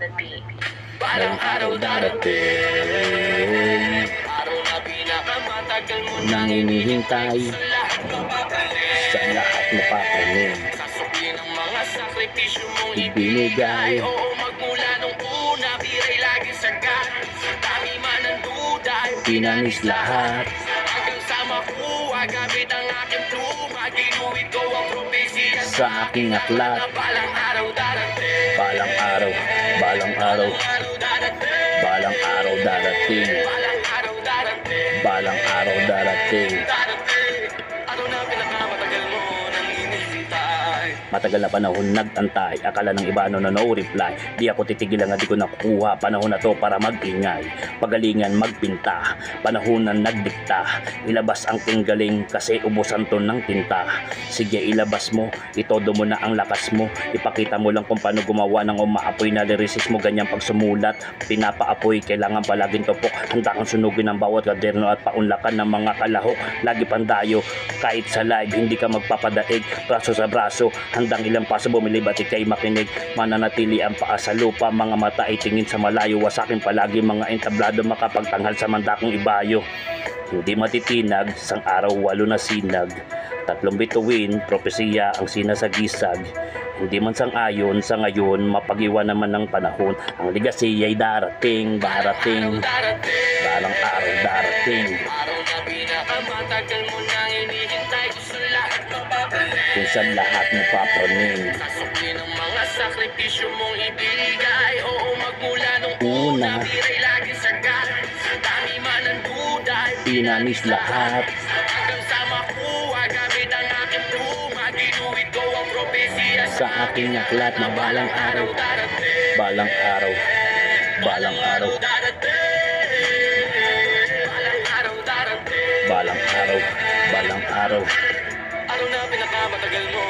Balang araw darating, araw na pinakamatagal mo nang hinihintay. Sa lahat mapapanin, sasukin ang mga sakripisyo mong ibinigay. Oo, magmula nung una, biray lagi sagat. Dami man ang duda, pinanis lahat. Hanggang sa makuha, gamit ang aking pluma, ginuhit ko ang propesya sa aking aklat. Balang araw darating, balang araw, balang araw, balang araw darating, balang araw darating. Ano na pinakamatagal mo nang hinihintay? Matagal na panahon nagtantay, akala ng iba no reply. Di ako titigilan nga di ko nakukuha. Panahon na to para mag-ingay, pagalingan magpinta. Panahon na nagdikta, ilabas ang tinggaling kasi ubusan to ng tinta. Sige ilabas mo, itodo mo na ang lakas mo. Ipakita mo lang kung paano gumawa ng umaapoy na lyricist mo. Ganyan pag sumulat, pinapaapoy, kailangan palaging tupok. Handa kang sunugin ang bawat kaderno at paunlakan ng mga kalahok. Lagi pandayo, kahit sa live hindi ka magpapadaig. Braso sa braso, handang ilang paso bumilibot ikay makinig. Mananatili ang paa sa lupa, mga mata ay tingin sa malayo. Wasakin palagi mga entablado, makapagtanghal sa mandakong ibayo. Hindi matitinag, sang araw walo na sinag. Tatlong bituin, propesiya ang sinasagisag. Hindi man sang-ayon sa ngayon, mapag-iwan naman ng panahon. Ang legacy ay darating, darating, balang araw darating. Araw na pinakamatagal mo nang hinihintay, kung sa lahat mapapanin, kung sa lahat mapapanin. Sasukin ang mga sakripisyo mong ibigay. Oo, magmula nung una, biray lagi sagat. Dami man ang duda, pinanis lahat. Hanggang sa makuha, gamit ang aking pluma, ginuhit ko ang propesya sa aking aklat. Na balang araw, balang araw, balang araw, balang araw, balang araw. Ano na pinakamatagal mo